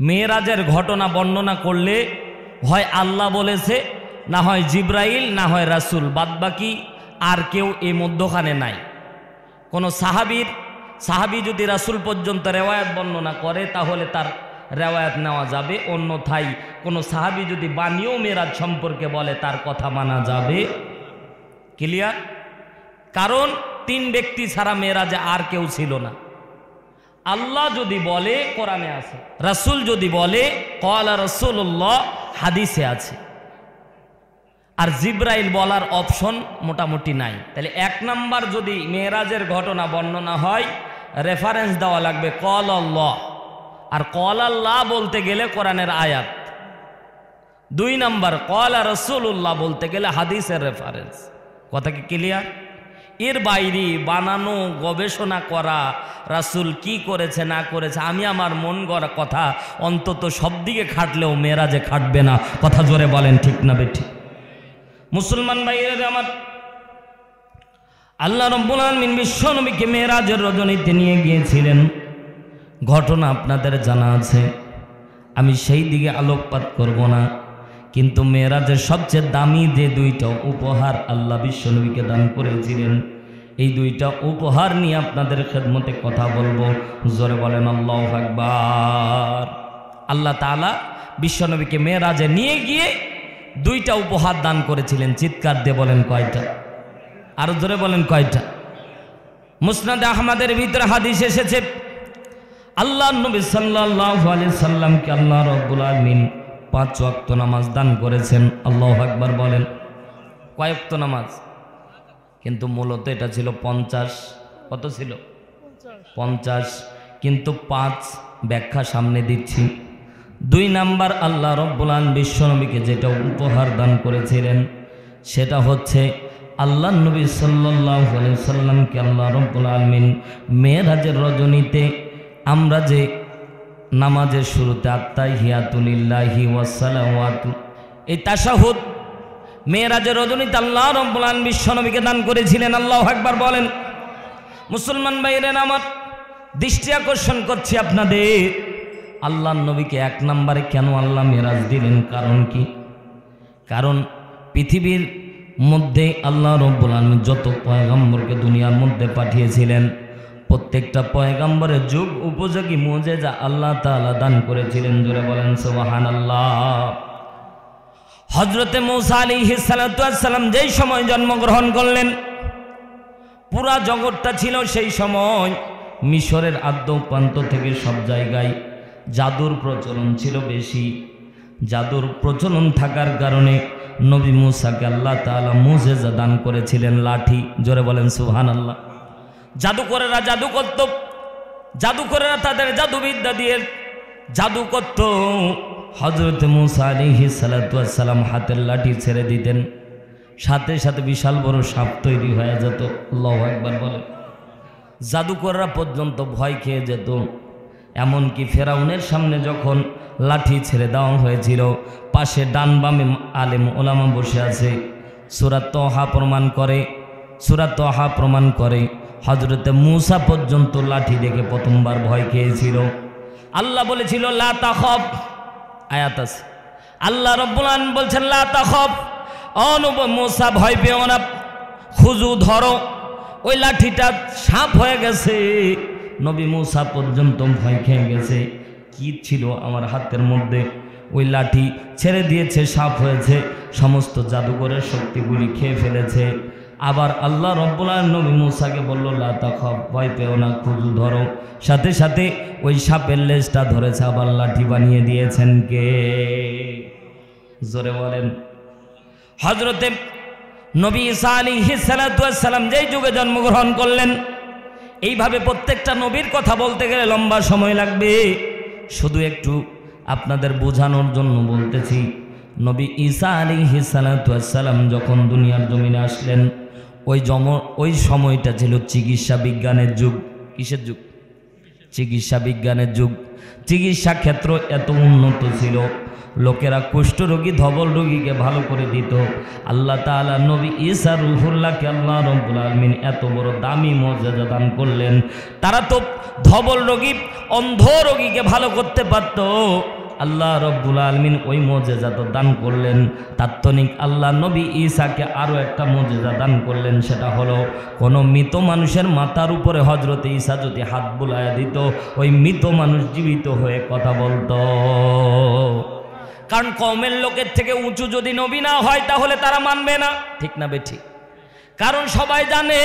মেরাজের ঘটনা বর্ণনা করলে হয় আল্লাহ বলেছে, না হয় জিব্রাইল, না হয় রাসূল, বাদবাকি আর কেউ এই মধ্যখানে নাই। কোনো সাহাবী যদি রাসূল পর্যন্ত রেওয়ায়াত বর্ণনা করে তাহলে তার রেওয়ায়াত নেওয়া যাবে, অন্যথায় কোনো সাহাবী যদি বানিয়েও মেরাজ সম্পর্কে বলে তার কথা মানা যাবে। ক্লিয়ার? কারণ 3 ব্যক্তি ছাড়া মেরাজে আর কেউ ছিল না। আল্লাহ যদি বলে কোরআনে আছে, রাসূল যদি বলে ক্বালা রাসূলুল্লাহ হাদিসে আছে, আর জিব্রাইল বলার অপশন মোটামুটি নাই। তাহলে 1 নাম্বার যদি মেরাজের ঘটনা বর্ণনা হয় রেফারেন্স দেওয়া লাগবে ক্বালা আল্লাহ, আর ক্বালা আল্লাহ বলতে গেলে কোরআনের আয়াত। 2 নাম্বার ক্বালা রাসূলুল্লাহ বলতে গেলে হাদিসের রেফারেন্স। কথা কি ক্লিয়ার? এর বাইরে বানানো গবেষণা করা রাসূল কি করেছে না করেছে, আমি আমার মন গড়া কথা অন্তত সব দিকে খাটলেও মেরাজে খাটবে না। কথা জোরে বলেন ঠিক না বেঠিক? মুসলমান ভাইয়েরা আমার, আল্লাহ রাব্বুল আলামিন বিশ্ব নবীকে মেরাজের রজনীতে নিয়ে গিয়েছিলেন। ঘটনা আপনাদের জানা আছে, আমি সেই দিকে আলোকপাত করব না। কিন্তু মেরাজের সবচেয়ে দামি যে 2টা উপহার আল্লাহ বিশ্ব নবীকে দান করেছিলেন, এই 2টা উপহার নিয়ে আপনাদের খেদমতে কথা বলবো। জোরে বলেন আল্লাহু আকবার। আল্লাহ তাআলা বিশ্ব নবীকে মেরাজে নিয়ে গিয়ে 2টা উপহার দান করেছিলেন। চিৎকার দিয়ে বলেন কয়টা? আরো জোরে বলেন কয়টা? মুসনাদে আহমদের ভিতরে হাদিস এসেছে, আল্লাহ নবী সাল্লাল্লাহু আলাইহি সাল্লামকে আল্লাহ রাব্বুল আলামিন 5 ওয়াক্ত নামাজ দান করেছেন। আল্লাহু আকবার বলেন। কয় ওয়াক্ত নামাজ? কিন্তু মূলত এটা ছিল 50। কত ছিল? 50। কিন্তু 5 ব্যাখ্যা সামনে দিচ্ছি। 2 নাম্বার আল্লাহ রাব্বুল আলামিন বিশ্ব নবীকে যেটা উপহার দান করেছিলেন সেটা হচ্ছে আল্লাহ নবী সাল্লাল্লাহু আলাইহি সাল্লামকে আল্লাহ রাব্বুল আলামিন মেরাজের রজনীতে আমরা যে নামাজের শুরুতে আত্তাহিয়াতু লিল্লাহি ওয়াস সালাওয়াতু, এই তাশাহুদ মেরাজের রজনীতে আল্লাহ রাব্বুল আলামিন বিশ্ব নবীকে দান করেছিলেন। আল্লাহু আকবার বলেন। মুসলমান ভাইরা আমার, দৃষ্টি আকর্ষণ করছি আপনাদের, আল্লাহর নবীকে 1 নম্বরে কেন আল্লাহ মেরাজ দিলেন? কারণ কি? কারণ পৃথিবীর মধ্যে আল্লাহ রাব্বুল আলামিন যত পয়গম্বরকে দুনিয়ার মধ্যে পাঠিয়েছিলেন, প্রত্যেকটা পয়গম্বরের যুগ উপযোগী মুজিজা আল্লাহ তাআলা দান করেছিলেন। জোরে বলেন সুবহানাল্লাহ। হযরতে মূসা আলাইহিস সালাতু ওয়াস সালাম যেই সময় জন্মগ্রহণ করলেন, পুরা জগৎটা ছিল সেই সময় মিশরের আদ্য প্রান্ত থেকে সব জায়গায় জাদুর প্রচলন ছিল বেশি। জাদুর প্রচলন থাকার কারণে নবী মূসাকে আল্লাহ তাআলা মুজিজা দান করেছিলেন, লাঠি। জোরে বলেন সুবহানাল্লাহ। জাদুকরেরা জাদু করত, জাদুকরেরা তাদের জাদুবিদ্যা দিয়ে জাদু করত। হযরত মূসা আলাইহিস সালাতু ওয়াস সালাম হাতের লাঠি ছেড়ে দিতেন, সাথে সাথে বিশাল বড় সাপ তৈরি হয়ে যেত। আল্লাহু আকবার বলেন। জাদুকররা পর্যন্ত ভয় খেয়ে যেত। এমনকি ফেরাউনের সামনে যখন লাঠি ছেড়ে দেওয়া হয়েছিল, পাশে ডান বামে আলেম ওলামা বসে আছে। সূরা তাহা প্রমাণ করে, সূরা তাহা প্রমাণ করে হযরতে মূসা পর্যন্ত লাঠি দেখে প্রথমবার ভয় খেয়েছিল। আল্লাহ বলেছিল লা তাখাফ, আয়াত আছে, আল্লাহ রাব্বুল আলামিন বলছেন লা তাখাফ, ও নবী মূসা ভয় পেও না, খুজু ধরো। ওই লাঠিটা সাপ হয়ে গেছে। নবী মূসা পর্যন্ত ভয় খেয়ে গেছে। কি ছিল আমার হাতের মধ্যে? ওই লাঠি ছেড়ে দিয়েছে, সাপ হয়েছে, সমস্ত জাদুঘরের শক্তিগুলি খেয়ে ফেলেছে। আবার আল্লাহ রাব্বুল আলামিন নবী মূসাকে বলল লা তাখাফ, ভয় পেও না, খুজু ধরো। সাথে সাথে ওই সাপের লেজটা ধরেছে, আবার লাঠি বানিয়ে দিয়েছেন কে? জোরে বলেন। হযরতে নবী ঈসা আলাইহিস সালাতু ওয়াস সালাম যেই যুগে জন্মগ্রহণ করলেন, এইভাবে প্রত্যেকটা নবীর কথা বলতে গেলে লম্বা সময় লাগবে। শুধু একটু আপনাদের বোঝানোর জন্য বলতেছি, নবী ঈসা আলাইহিস সালাতু ওয়াস সালাম যখন দুনিয়ার জমিনে আসলেন, ওই সময়টা ছিল চিকিৎসা বিজ্ঞানের যুগ। কিসের যুগ? চিকিৎসা বিজ্ঞানের যুগ। চিকিৎসা ক্ষেত্র এত উন্নত ছিল, লোকেরা কুষ্ঠরোগী ধবল রোগীকে ভালো করে দিত। আল্লাহ তাআলা নবী ঈসা রূহুল্লাহকে আল্লাহ রাব্বুল আলামিন এত বড় দামি মর্যাদা দান করলেন। তারা তো ধবল রোগী অন্ধ রোগীকে ভালো করতে পারত, আল্লাহ রাব্বুল আলামিন ওই মর্যাদা তো দান করলেন। তাৎক্ষণিক আল্লাহ নবী ঈসাকে আরও একটা মর্যাদা দান করলেন, সেটা হলো কোনো মৃত মানুষের মাথার উপরে হযরত ঈসা যদি হাত বুলায়া দিত, ওই মৃত মানুষ জীবিত হয়ে কথা বলতো। কারণ কওমের লোকের থেকে উঁচু যদি নবী না হয় তাহলে তারা মানবে না, ঠিক না বেঠিক? কারণ সবাই জানে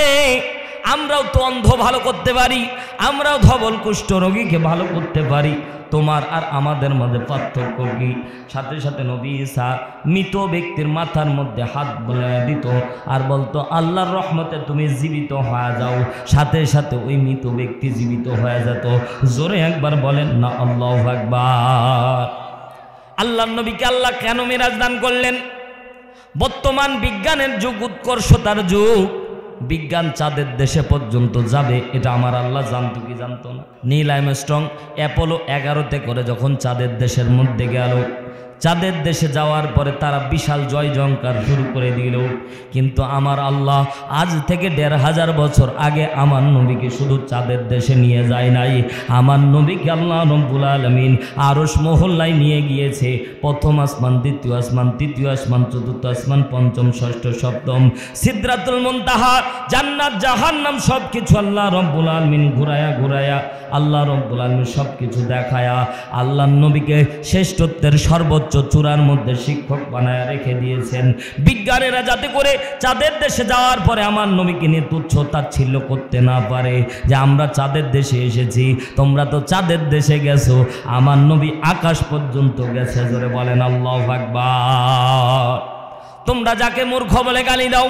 আমরাও তো অন্ধ ভালো করতে পারি, আমরাও ধবল কুষ্ঠ রোগীকে ভালো করতে পারি, তোমার আর আমাদের মধ্যে পার্থক্য কি? সাথে সাথে নবী ঈসা মৃত ব্যক্তির মাথার মধ্যে হাত বুলিয়ে দিত আর বলতো আল্লাহর রহমতে তুমি জীবিত হয়ে যাও, সাথে সাথে ওই মৃত ব্যক্তি জীবিত হয়ে যেত। জোরে একবার বলেন না আল্লাহু আকবার। আল্লাহর নবীকে আল্লাহ কেন মিরাজ দান করলেন? বর্তমান বিজ্ঞানের যুগ, উৎকর্ষতার যুগ, বিজ্ঞান চাঁদের দেশে পর্যন্ত যাবে, এটা আমার আল্লাহ জানতো কি জানতো না? নীল আর্মস্ট্রং অ্যাপোলো 11-তে করে যখন চাঁদের দেশের মধ্যে গেল, চাঁদের দেশে যাওয়ার পরে তারা বিশাল জয় জয়কার শুরু করে দিল। কিন্তু আমার আল্লাহ আজ থেকে 1500 বছর আগে আমার নবীকে শুধু চাঁদের দেশে নিয়ে যায় নাই, আমার নবীকে আল্লাহ রাব্বুল আলামিন আরশ মহল্লায় নিয়ে গিয়েছে। প্রথম আসমান, দ্বিতীয় আসমান, তৃতীয় আসমান, চতুর্থ আসমান, পঞ্চম, ষষ্ঠ, সপ্তম, সিদরাতুল মুনতাহা, জান্নাত, জাহান্নাম সব কিছু আল্লাহ রাব্বুল আলামিন ঘুরায়া ঘুরায়া আল্লাহ রাব্বুল আলামিন সব কিছু দেখায়া আল্লাহর নবীকে শ্রেষ্ঠত্বের সর্বোচ্চ চূড়ার মধ্যে শিক্ষক বানায় রেখে দিয়েছেন। বিজ্ঞানীরা যাতে করে চাঁদের দেশে যাওয়ার পরে আমার নবীকে নিয়ে তুচ্ছ তাচ্ছিল্য করতে না পারে যে আমরা চাঁদের দেশে এসেছি, তোমরা তো চাঁদের দেশে গেছো, আমার নবী আকাশ পর্যন্ত গেছে। জোরে বলেন আল্লাহু আকবার। তোমরা যাকে মূর্খ বলে গালি দাও,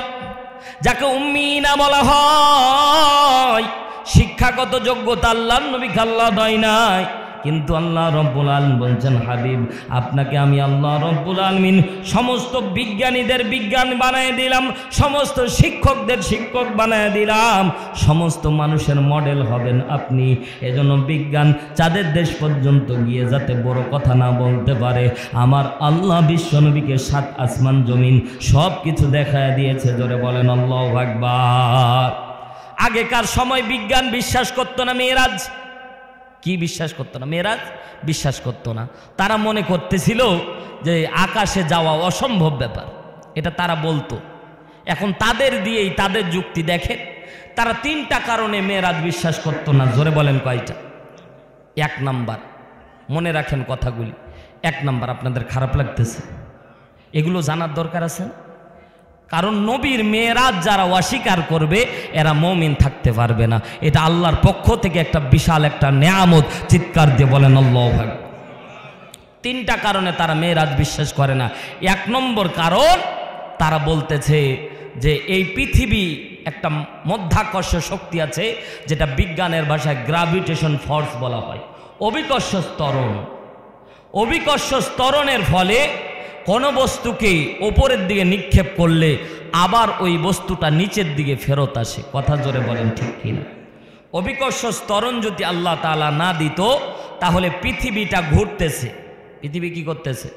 যাকে উম্মি না বলা হয়, শিক্ষাগত যোগ্যতা আল্লাহর নবীকে আল্লাহ দেয় নাই, কিন্তু আল্লাহ রাব্বুল আলামিন বলছেন হাবিব আপনাকে আমি আল্লাহ রাব্বুল আলামিন সমস্ত বিজ্ঞানীদের বিজ্ঞান বানায় দিলাম, সমস্ত শিক্ষকদের শিক্ষক বানায় দিলাম, সমস্ত মানুষের মডেল হবেন আপনি। এজন্য বিজ্ঞান চাঁদের দেশ পর্যন্ত গিয়ে যাতে বড় কথা না বলতে পারে, আমার আল্লাহ বিশ্বনবীকে 7 আসমান জমিন সব কিছু দেখায় দিয়েছে। জোরে বলেন আল্লাহু আকবার। আগেকার সময় বিজ্ঞান বিশ্বাস করতো না মেরাজ। কি বিশ্বাস করতো না? মেরাজ বিশ্বাস করতো না। তারা মনে করতেছিল যে আকাশে যাওয়া অসম্ভব ব্যাপার, এটা তারা বলতো। এখন তাদের দিয়েই তাদের যুক্তি দেখে, তারা 3টা কারণে মেরাজ বিশ্বাস করতো না। জোরে বলেন কয়টা? 1 নাম্বার, মনে রাখেন কথাগুলি। 1 নাম্বার, আপনাদের খারাপ লাগতেছে, এগুলো জানার দরকার আছে, কারণ নবীর মেরাজ যারা অস্বীকার করবে এরা মুমিন থাকতে পারবে না। এটা আল্লাহর পক্ষ থেকে একটা বিশাল একটা নেয়ামত। চিৎকার দিয়ে বলেন আল্লাহু আকবার। 3টা কারণে তারা মেরাজ বিশ্বাস করে না। 1 নম্বর কারণ, তারা বলতেছে যে এই পৃথিবী একটা মধ্যাকর্ষ শক্তি আছে, যেটা বিজ্ঞানের ভাষায় গ্র্যাভিটেশন ফোর্স বলা হয়, অভিকর্ষ ত্বরণ। অভিকর্ষ ত্বরণের ফলে কোনো বস্তুকে ওপরের দিকে নিক্ষেপ করলে আবার ওই বস্তুটা নিচের দিকে ফেরত আসে। কথা জোরে বলেন ঠিক কিনা? অভিকর্ষ ত্বরণ যদি আল্লাহ তাআলা না দিত তাহলে পৃথিবীটা ঘুরতেছে। পৃথিবী কি করতেছে?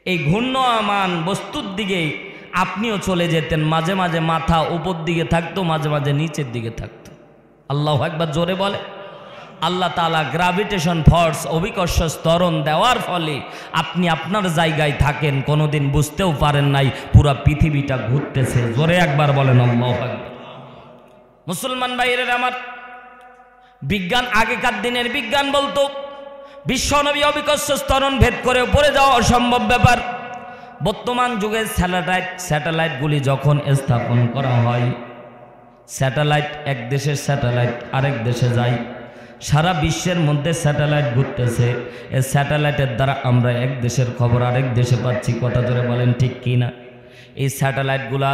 এই ঘূর্ণমান বস্তুর দিকে আপনিও চলে যেতেন, মাঝে মাঝে মাথা উপর দিকে থাকতো, মাঝে মাঝে নিচের দিকে থাকতো। আল্লাহু আকবার জোরে বলে। আল্লাহ তাআলা গ্র্যাভিটেশন ফোর্স, অভিকর্ষ ত্বরণ দেওয়ার ফলে আপনি আপনার জায়গায় থাকেন, কোনোদিন বুঝতেও পারেন নাই পুরা পৃথিবীটা ঘুরতেছে। জোরে একবার বলেন আল্লাহু আকবার। মুসলমান ভাইয়ের আমার, বিজ্ঞান আগেকার দিনের বিজ্ঞান বলতো বিশ্বনবী অভিকর্ষ ত্বরণ ভেদ করে উপরে যাওয়া অসম্ভব ব্যাপার। বর্তমান যুগে স্যাটেলাইটগুলি যখন স্থাপন করা হয়, স্যাটেলাইট এক দেশের স্যাটেলাইট আরেক দেশে যায়, সারা বিশ্বের মধ্যে স্যাটেলাইট ঘুরতেছে। এই স্যাটেলাইটের দ্বারা আমরা এক দেশের খবর আরেক দেশে পাচ্ছি। কথা ধরে বলেন ঠিক কি না? এই স্যাটেলাইটগুলা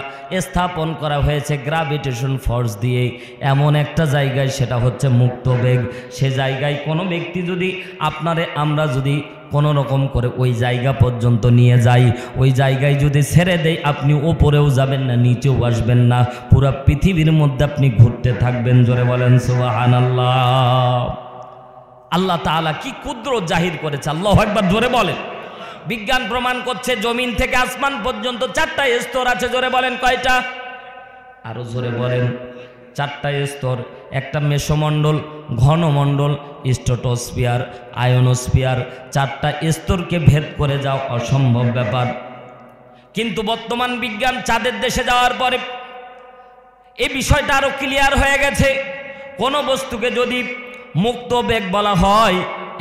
স্থাপন করা হয়েছে গ্র্যাভিটেশন ফোর্স দিয়ে এমন একটা জায়গায়, সেটা হচ্ছে মুক্ত বেগ। সে জায়গায় কোনো ব্যক্তি যদি আমরা যদি কোনো রকম করে ওই জায়গা পর্যন্ত নিয়ে যাই, ওই জায়গায় যদি ছেড়ে দেই, আপনি ওপরেও যাবেন না, নিচেও আসবেন না, পুরো পৃথিবীর মধ্যে আপনি ঘুরতে থাকবেন। জোরে বলেন সুবহানাল্লাহ। আল্লাহ তাআলা কি কুদরত জাহির করেছে, আল্লাহু আকবার জোরে বলেন। বিজ্ঞান প্রমাণ করছে জমিন থেকে আসমান পর্যন্ত 4টা স্তর আছে। জোরে বলেন কয়টা? আরো জোরে বলেন। 4টা স্তর। একটা মেসোমণ্ডল, ঘনমণ্ডল, স্ট্র্যাটোস্ফিয়ার, আয়োনোস্ফিয়ার। 4টা স্তরকে ভেদ করে যাওয়া অসম্ভব ব্যাপার। কিন্তু বর্তমান বিজ্ঞান চাঁদের দেশে যাওয়ার পরে এই বিষয়টা আরো ক্লিয়ার হয়ে গেছে। কোন বস্তুকে যদি মুক্ত বেগ বলা হয়,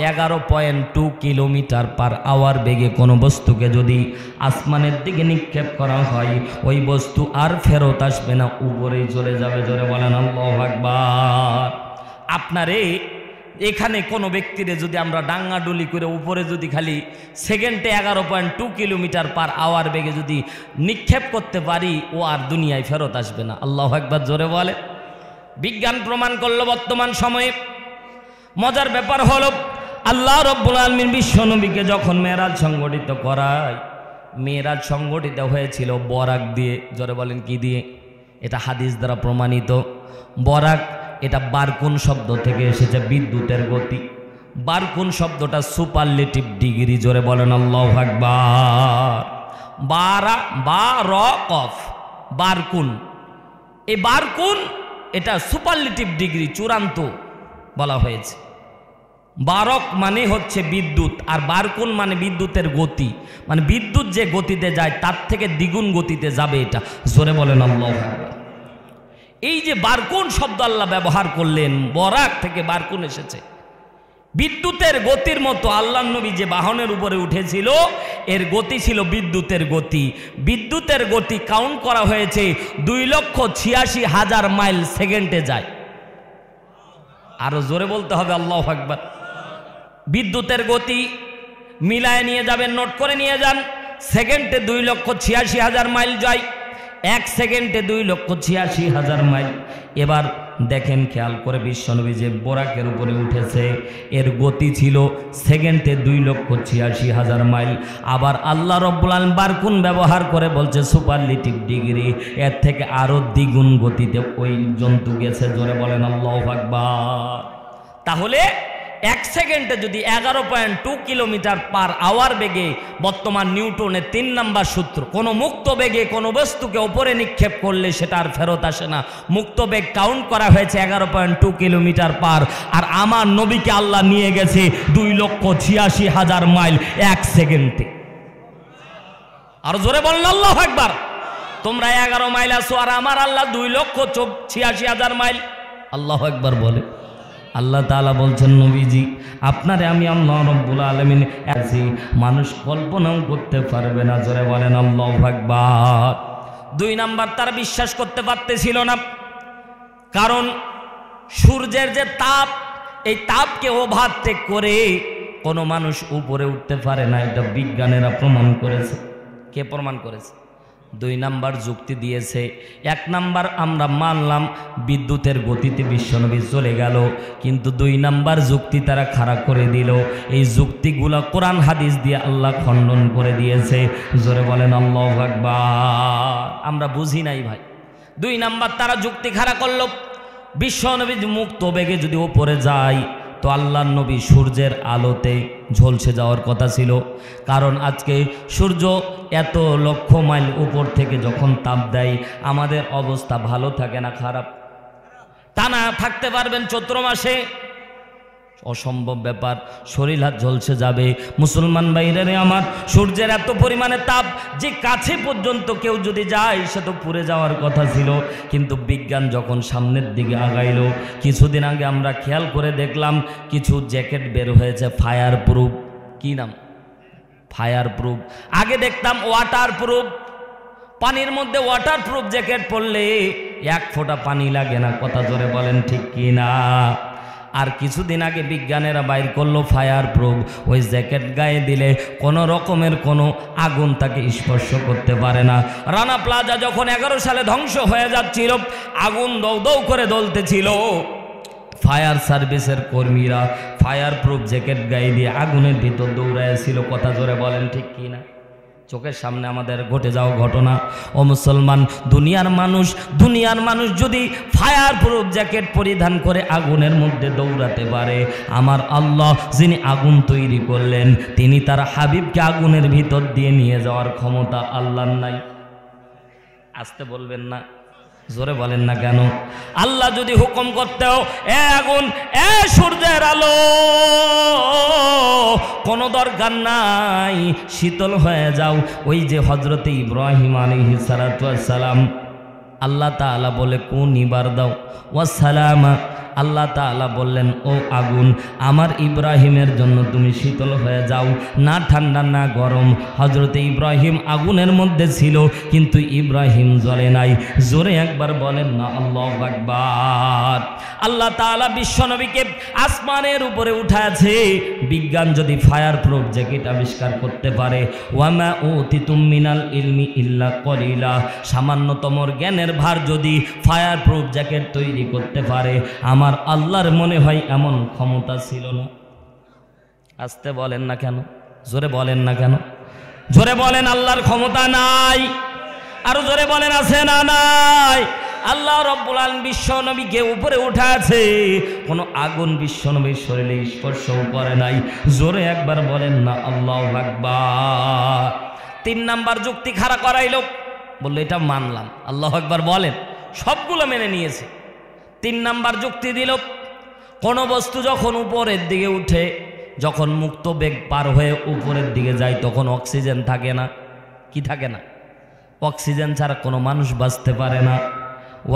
11.2 কিলোমিটার পার আওয়ার বেগে কোনো বস্তুকে যদি আসমানের দিকে নিক্ষেপ করা হয়, ওই বস্তু আর ফেরত আসবে না, উপরেই চলে যাবে। জোরে বলেন আল্লাহু আকবার। আপনারে এখানে কোনো ব্যক্তিরে যদি আমরা ডাঙ্গাডুলি করে উপরে যদি খালি সেকেন্ডে 11.2 কিলোমিটার পার আওয়ার বেগে যদি নিক্ষেপ করতে পারি, ও আর দুনিয়ায় ফেরত আসবে না। আল্লাহু আকবার জোরে বলে। বিজ্ঞান প্রমাণ করলো বর্তমান সময়ে। মজার ব্যাপার হলো, আল্লাহ রাব্বুল আলামিন বিশ্বনবীকে যখন মেরাজ সংগঠিত করায়, মেরাজ সংগঠিত হয়েছিল বরাক দিয়ে। জোরে বলেন কি দিয়ে? এটা হাদিস দ্বারা প্রমাণিত। বরাক এটা বারকুন শব্দ থেকে এসেছে, বিদ্যুতের গতি। বারকুন শব্দটা সুপারলেটিভ ডিগ্রি। জোরে বলেন আল্লাহু আকবার। বারকুন, এই বারকুন এটা সুপারলেটিভ ডিগ্রি, চূড়ান্ত বলা হয়েছে। বারক মানে হচ্ছে বিদ্যুৎ, আর বারকুন মানে বিদ্যুতের গতি, মানে বিদ্যুৎ যে গতিতে যায় তার থেকে দ্বিগুণ গতিতে যাবে এটা। জোরে বলেন আল্লাহু আকবার। এই যে বারকুন শব্দ আল্লাহ ব্যবহার করলেন, বরাক থেকে বারকুন এসেছে। বিদ্যুতের গতির মতো আল্লাহর নবী যে বাহনের উপরে উঠেছিল, এর গতি ছিল বিদ্যুতের গতি। বিদ্যুতের গতি কাউন্ট করা হয়েছে 2,86,000 মাইল সেকেন্ডে যায়। আরো জোরে বলতে হবে আল্লাহু আকবার। বিদ্যুতের গতি মিলায় নিয়ে যাবেন, নোট করে নিয়ে যান। সেকেন্ডে 2,86,000 মাইল যায়, 1 সেকেন্ডে 2,86,000 মাইল। এবার দেখেন খেয়াল করে, বিশ্বনবী যে বোরাকের উপরে উঠেছে, এর গতি ছিল সেকেন্ডে 2,86,000 মাইল। আবার আল্লাহ রাব্বুল আলামিন বারকুন ব্যবহার করে বলছে সুপারলেটিভ ডিগ্রি, এর থেকে আরো দ্বিগুণ গতিতে ওই জন্তু গেছে। জোরে বলেন আল্লাহু আকবার। তাহলে 1 সেকেন্ডে যদি 11.2 কিলোমিটার পার আওয়ার বেগে, বর্তমান নিউটনের 3 নম্বর সূত্র, কোনো মুক্ত বেগে কোনো বস্তুকে উপরে নিক্ষেপ করলে সেটা আর ফেরত আসে না। মুক্ত বেগ কাউন্ট করা হয়েছে 11.2 কিলোমিটার পার, আর আমার নবীকে আল্লাহ নিয়ে গেছে 2,86,000 মাইল 1 সেকেন্ডে। আর জোরে বলেন আল্লাহু আকবার। তোমরা 11 মাইল আছো, আর আমার আল্লাহ 2,86,000 মাইল। আল্লাহু আকবার বলে। আল্লাহ তাআলা বলছেন, নবীজি আপনারে আমি আল্লাহ রাব্বুল আলামিন আছি, মানুষ কল্পনাও করতে পারবে না। জোরে বলেন আল্লাহু আকবার। 2 নাম্বার, তারা বিশ্বাস করতে পারতেছিল না, কারণ সূর্যের যে তাপ, এই তাপকে ওভারটেক করে কোনো মানুষ উপরে উঠতে পারে না। এটা বিজ্ঞানীরা প্রমাণ করেছে। কে প্রমাণ করেছে? 2 নাম্বার যুক্তি দিয়েছে। 1 নাম্বার আমরা মানলাম বিদ্যুতের গতিতে বিশ্বনবী চলে গেল, কিন্তু 2 নাম্বার যুক্তি তারা খাড়া করে দিল। এই যুক্তিগুলো কোরআন হাদিস দিয়ে আল্লাহ খণ্ডন করে দিয়েছে। জোরে বলেন আল্লাহু আকবার। আমরা বুঝি নাই ভাই। 2 নাম্বার তারা যুক্তি খাড়া করলো, বিশ্বনবী মুক্ত বেগে যদি উপরে যায়, তো আল্লাহর নবী সূর্যের আলোতে ঝলসে যাওয়ার কথা ছিল। কারণ আজকে সূর্য এত লক্ষ মাইল উপর থেকে যখন তাপ দেয়, আমাদের অবস্থা ভালো থাকে না খারাপ? টানা থাকতে পারবেন চৈত্র মাসে? অসম্ভব ব্যাপার, শরীর হাত ঝলসে যাবে। মুসলমান ভাইরে আমার, সূর্যের এত পরিমাণে তাপ যে কাছে পর্যন্ত কেউ যদি যায় সে তো পুড়ে যাওয়ার কথা ছিল। কিন্তু বিজ্ঞান যখন সামনের দিকে আগাইলো, কিছুদিন আগে আমরা খেয়াল করে দেখলাম কিছু জ্যাকেট বের হয়েছে ফায়ার প্রুফ। কি নাম? Fire proof. আগে দেখতাম ওয়াটার প্রুফ, পানির মধ্যে ওয়াটার প্রুফ জ্যাকেট পরলে 1 ফোঁটা পানি লাগে না। কথা জোরে বলেন ঠিক কি না? আর কিছুদিন আগে বিজ্ঞানীরা বাইর করলো ফায়ার প্রুফ। ওই জ্যাকেট গায়ে দিলে কোনো রকমের কোনো আগুন তাকে স্পর্শ করতে পারে না। রানা প্লাজা যখন 11 সালে ধ্বংস হয়ে যাচ্ছিল, আগুন দৌ দৌ করে জ্বলতেছিল, ফায়ার সার্ভিসের কর্মীরা ফায়ার প্রুফ জ্যাকেট গায়ে দিয়ে আগুনের ভিতর দৌড়াইছিল। কথা জোরে বলেন ঠিক কি না? চোখের সামনে আমাদের ঘটে যাওয়া ঘটনা। ও মুসলমান, দুনিয়ার মানুষ যদি ফায়ার প্রুফ জ্যাকেট পরিধান করে আগুনের মধ্যে দৌড়াতে পারে, আমার আল্লাহ যিনি আগুন তৈরি করলেন তিনি তার হাবিবকে আগুনের ভিতর দিয়ে নিয়ে যাওয়ার ক্ষমতা আল্লাহর নাই? আসতে বলবেন না, জোরে বলেন না কেন? আল্লাহ যদি হুকুম করতেও, এ আগুন, এ সূর্যের আলো, কোনো দরকার নাই, শীতল হয়ে যাও। ওই যে হযরতে ইব্রাহিম আলাইহিস সালাতু ওয়াস সালাম, আল্লাহ তাআলা বলে কুনি বারদাও ওয়াস সালামা, আল্লাহ তাআলা বললেন ও আগুন আমার ইব্রাহিমের জন্য তুমি শীতল হয়ে যাও, না ঠান্ডা না গরম। হযরতে ইব্রাহিম আগুনের মধ্যে ছিল কিন্তু ইব্রাহিম জ্বলে নাই। জোরে একবার বলেন না আল্লাহু আকবার। আল্লাহ তাআলা বিশ্বনবীকে আসমানের উপরে উঠাছে। বিজ্ঞান যদি ফায়ার প্রুফ জ্যাকেট আবিষ্কার করতে পারে, ওয়ামা উতিতুম মিনাল ইলমি ইল্লা কলিলা, সামান্যতম জ্ঞানের ভার যদি ফায়ার প্রুফ জ্যাকেট তৈরি করতে পারে, আমার আল্লাহর মনে হয় এমন ক্ষমতা ছিল না। আসতে বলেন না কেন? জোরে বলেন না কেন? জোরে বলেন আল্লাহর ক্ষমতা নাই? আরো জোরে বলেন আছে না নাই? আল্লাহ রব্বুল আলামিন বিশ্বনবীকে উপরে উঠাছে, কোনো আগুন বিশ্বনবীর শরীরে স্পর্শও করে নাই। জোরে একবার বলেন না আল্লাহু আকবার। 3 নাম্বার যুক্তি খাড়া করাইলো, বললো এটা মানলাম, আল্লাহু আকবার বলেন, সবগুলো মেনে নিয়েছে। 3 নাম্বার যুক্তি দিল, কোনো বস্তু যখন উপরের দিকে উঠে, যখন মুক্ত বেগ পার হয়ে উপরের দিকে যায়, তখন অক্সিজেন থাকে না। কি থাকে না? অক্সিজেন ছাড়া কোনো মানুষ বাঁচতে পারে না।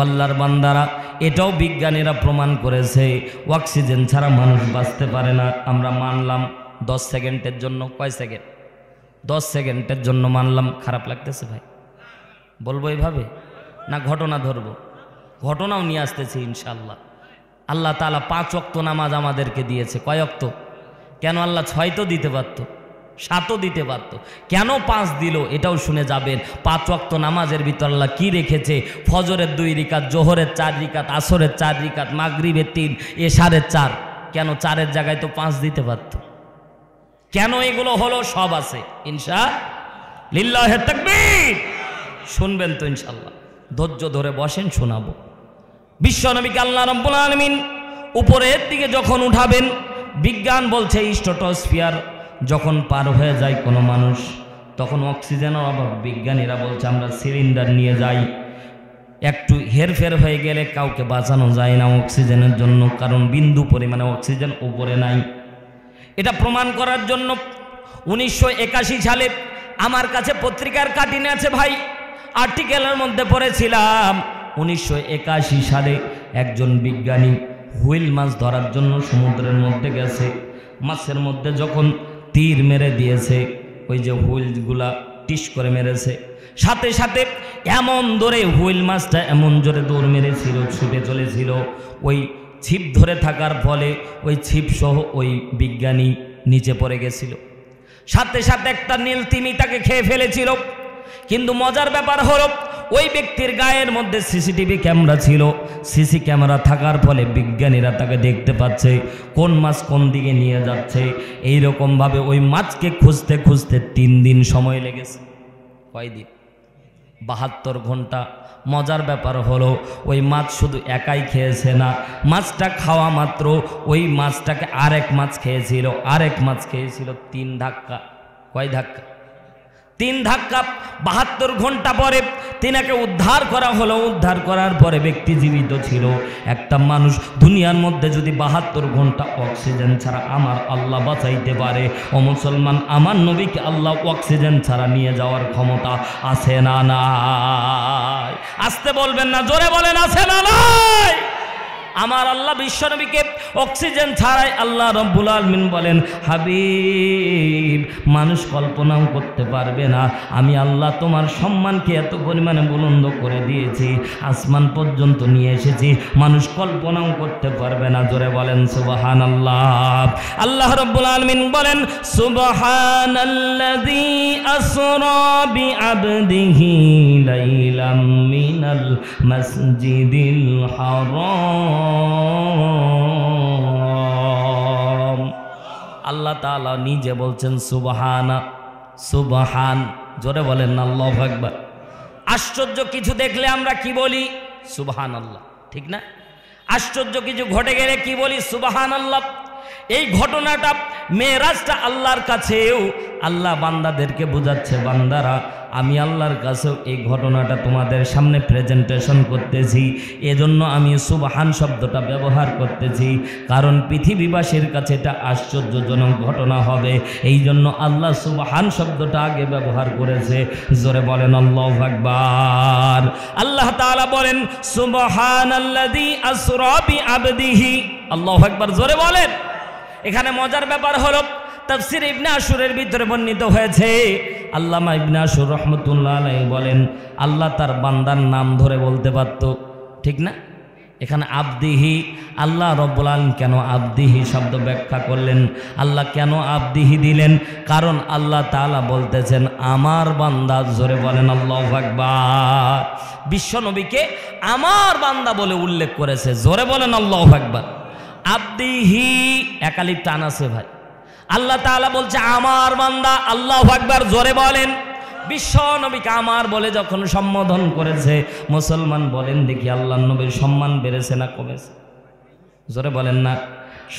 আল্লাহর বান্দারা, এটাও বিজ্ঞানীরা প্রমাণ করেছে, অক্সিজেন ছাড়া মানুষ বাঁচতে পারে না। আমরা মানলাম 10 সেকেন্ডের জন্য। কয় সেকেন্ড? 10 সেকেন্ডের জন্য মানলাম। খারাপ লাগতেছে ভাই? বলবো এইভাবে না ঘটনা ধরবো? ঘটনাও নিয়ে আসতেছি ইনশাআল্লাহ। আল্লাহ তাআলা 5 ওয়াক্ত নামাজ আমাদেরকে দিয়েছে। কয় ওয়াক্ত? কেন আল্লাহ 6 তো দিতে পারত, 7ও দিতে পারত, কেন 5 দিল? এটাও শুনে যাবেন। 5 ওয়াক্ত নামাজের ভিতর আল্লাহ কি রেখেছে? ফজরের 2 রিকাত, জোহরের 4 রিকাত, আসরের 4 রিকাত, মাগরিবের 3, এশারের 4। কেন 4-এর জায়গায় তো 5 দিতে পারত? কেন এগুলো হলো? সব আছে ইনশাআল্লাহ। তাকবীর। শুনবেন তো ইনশাআল্লাহ, ধৈর্য ধরে বসেন, শোনাবো। বিশ্বনবীকে আল্লাহ রাব্বুল আলামিন উপরের দিকে যখন উঠাবেন, বিজ্ঞান বলছে স্ট্রাটোস্ফিয়ার যখন পার হয়ে যায় কোনো মানুষ, তখন অক্সিজেনের অভাব। বিজ্ঞানীরা বলছে আমরা সিলিন্ডার নিয়ে যাই, একটু হেরফের হয়ে গেলে কাউকে বাঁচানো যায় না অক্সিজেনের জন্য, কারণ বিন্দু পরিমাণে অক্সিজেন উপরে নাই। এটা প্রমাণ করার জন্য 1981 সালে আমার কাছে পত্রিকার কাটিং আছে ভাই, আর্টিকেলের মধ্যে পড়েছিলাম 1981 সালে একজন বিজ্ঞানী হুইল মাছ ধরার জন্য সমুদ্রের মধ্যে গেছে। মাছের মধ্যে যখন তীর মেরে দিয়েছে, ওই যে হুইলগুলা টিস করে মেরেছে, সাথে সাথে এমন দৌড়ে হুইল মাছটা এমন জোরে দৌড় মেরেছিল, ছুটে চলেছিল। ওই ছিপ ধরে থাকার ফলে ওই ছিপ সহ ওই বিজ্ঞানী নিচে পড়ে গেছিল। সাথে সাথে একটা নীল তিমি তাকে খেয়ে ফেলেছিল। কিন্তু মজার ব্যাপার হলো ওই ব্যক্তির গায়ের মধ্যে সিসিটিভি ক্যামেরা ছিল। সিসি ক্যামেরা থাকার ফলে বিজ্ঞানীরা তাকে দেখতে পাচ্ছে কোন মাছ কোন দিকে নিয়ে যাচ্ছে। এইরকমভাবে ওই মাছকে খুঁজতে খুঁজতে 3 দিন সময় লেগেছে। কয়দিন? 72 ঘন্টা। মজার ব্যাপার হলো ওই মাছ শুধু একাই খেয়েছে না, মাছটা খাওয়া মাত্র ওই মাছটাকে আরেক মাছ খেয়েছিল, আরেক মাছ খেয়েছিল। 3 ধাক্কা। কয় ধাক্কা? 3 ধাক্কা। 72 ঘন্টা পরে তিনাকে উদ্ধার করা হলো। উদ্ধার করার পরে ব্যক্তি জীবিত ছিল। একটা মানুষ দুনিয়ার মধ্যে যদি 72 ঘন্টা অক্সিজেন ছাড়া আমার আল্লাহ বাঁচাইতে পারে, ও মুসলমান, আমার নবীকে আল্লাহ অক্সিজেন ছাড়া নিয়ে যাওয়ার ক্ষমতা আছে না নাই? আসতে বলবেন না, জোরে বলেন আছে না নাই? আমার আল্লাহ বিশ্বনবীকে অক্সিজেন ছাড়াই আল্লাহ রব্বুল আলামিন বলেন, হাবিব, মানুষ কল্পনাও করতে পারবে না আমি আল্লাহ তোমার সম্মানকে এত পরিমাণে বুলন্দ করে দিয়েছি, আসমান পর্যন্ত নিয়ে এসেছি, মানুষ কল্পনাও করতে পারবে না। জোরে বলেন সুবহানাল্লাহ। আল্লাহ রব্বুল আলামিন বলেন, সুবহানাল্লাযী আসরা বিআবদিহি লাইলাম মিনাল মাসজিদিল হারাম। আল্লাহ তাআলা নিজে বলছেন সুবহানা, সুবহান। জোরে বলেন না আল্লাহু আকবার। আশ্চর্য কিছু দেখলে আমরা কি বলি? সুবহানাল্লাহ, ঠিক না? আশ্চর্য কিছু ঘটে গেলে কি বলি? সুবহানাল্লাহ। এই ঘটনাটা মেরাজটা আল্লাহর কাছেও আল্লাহ বান্দাদেরকে বোঝাচ্ছে, বান্দারা আমি আল্লাহর কাছেও এই ঘটনাটা তোমাদের সামনে প্রেজেন্টেশন করতেছি, এজন্য আমি সুবহান শব্দটা ব্যবহার করতেছি, কারণ পৃথিবীবাসীর কাছে এটা আশ্চর্যজনক ঘটনা হবে, এই জন্য আল্লাহ সুবহান শব্দটা আগে ব্যবহার করেছে। জোরে বলেন আল্লাহু আকবার। আল্লাহ তাআলা বলেন সুবহানাল্লাযী আসরা বিআবদিহি, আল্লাহু আকবার, জোরে বলেন। এখানে মজার ব্যাপার হলো তাফসীর ইবনে আশুরের ভিতরে বর্ণিত হয়েছে, আল্লামা ইবনে আশুর রহমতুল্লাহ আলাইহি বলেন আল্লাহ তার বান্দার নাম ধরে বলতে পারত, ঠিক না? এখানে আবদিহি, আল্লাহ রব্বুল আলামিন কেন আবদিহি শব্দ ব্যাখ্যা করলেন, আল্লাহ কেন আবদিহি দিলেন? কারণ আল্লাহ তাআলা বলতেছেন আমার বান্দা, জোরে বলেন আল্লাহু আকবার। বিশ্ব নবীকে আমার বান্দা বলে উল্লেখ করেছে, জোরে বলেন আল্লাহু আকবার। আবদিহি একালিপ টান আছে ভাই, আল্লাহ তাআলা বলছে আমার বান্দা, আল্লাহু আকবার, জোরে বলেন। বিশ্ব নবীকে আমার বলে যখন সম্বোধন করেছে, মুসলমান বলেন দেখি আল্লাহর নবীর সম্মান বেড়েছে না কমেছে? জোরে বলেন না।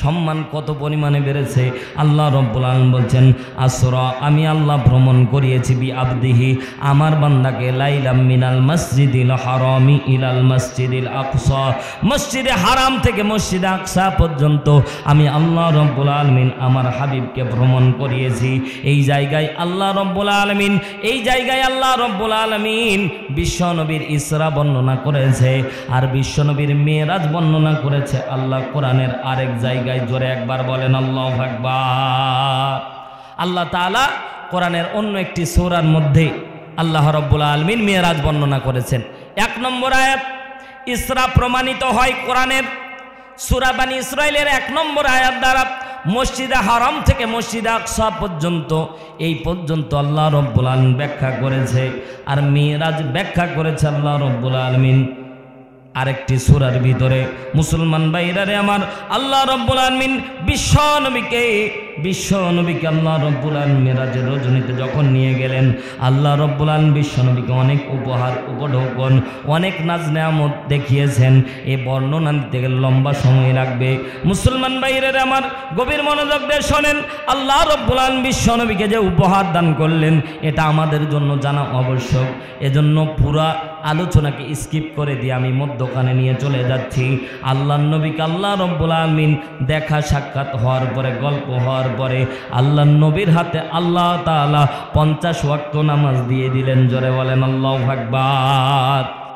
সম্মান কত পরিমাণে বেড়েছে। আল্লাহ রব্বুল আলামিন বলছেন আসরা, আমি আল্লাহ ভ্রমণ করিয়েছি বি আবদিহি, আমার বান্দাকে, লাইলাম মিনাল মসজিদিল হারামি ইলাল মসজিদিল আকসা, মসজিদে হারাম থেকে মসজিদে আকসা পর্যন্ত আমি আল্লাহ রব্বুল আলামিন আমার হাবিবকে ভ্রমণ করিয়েছি। এই জায়গায় আল্লাহ রব্বুল আলামিন, এই জায়গায় আল্লাহ রব্বুল আলামিন বিশ্বনবীর ইসরা বর্ণনা করেছে আর বিশ্বনবীর মেরাজ বর্ণনা করেছে আল্লাহ কোরআনের আরেক জায়গায়। জোরে একবার বলেন আল্লাহু আকবার। আল্লাহ তাআলা কোরআনের অন্য একটি সূরার মধ্যে আল্লাহ রাব্বুল আলামিন মেরাজ বর্ণনা করেছেন। 1 নম্বর আয়াত ইসরা প্রমাণিত হয় কোরআনের সূরা বনী ইসরাঈলের 1 নম্বর আয়াত দ্বারা। মসজিদে হারাম থেকে মসজিদে আকসা পর্যন্ত, এই পর্যন্ত আল্লাহ রাব্বুল আলামিন ব্যাখ্যা করেছে, আর মেরাজ ব্যাখ্যা করেছে আল্লাহ রাব্বুল আলামিন আরেকটি সূরার ভিতরে। মুসলমান ভাইরারে আমার, আল্লাহ রাব্বুল আলামিন বিশ্ব নবীকে আল্লাহ রাব্বুল আলামিন মেরাজের রজনীতে যখন নিয়ে গেলেন, আল্লাহ রাব্বুল আলামিন বিশ্ব নবীকে অনেক উপহার, উপঢৌকন, অনেক নাজ নেয়ামত দেখিয়েছেন। এই বর্ণনা দিতে গেলে লম্বা সময় লাগবে। মুসলমান ভাইরারে আমার, গভীর মনোযোগ দিয়ে শোনেন, আল্লাহ রাব্বুল আলামিন বিশ্ব নবীকে যে উপহার দান করলেন এটা আমাদের জন্য জানা আবশ্যক। এজন্য পুরা আলোচনাকে স্কিপ করে দিয়ে আমি মধ্যখানে নিয়ে চলে যাচ্ছি। আল্লাহর নবীকে আল্লাহ রাব্বুল আলামিন দেখা সাক্ষাৎ হওয়ার পরে, গল্প হওয়ার পরে আল্লাহর নবীর হাতে আল্লাহ তাআলা 50 ওয়াক্ত নামাজ দিয়ে দিলেন। জোরে বলেন আল্লাহু আকবার।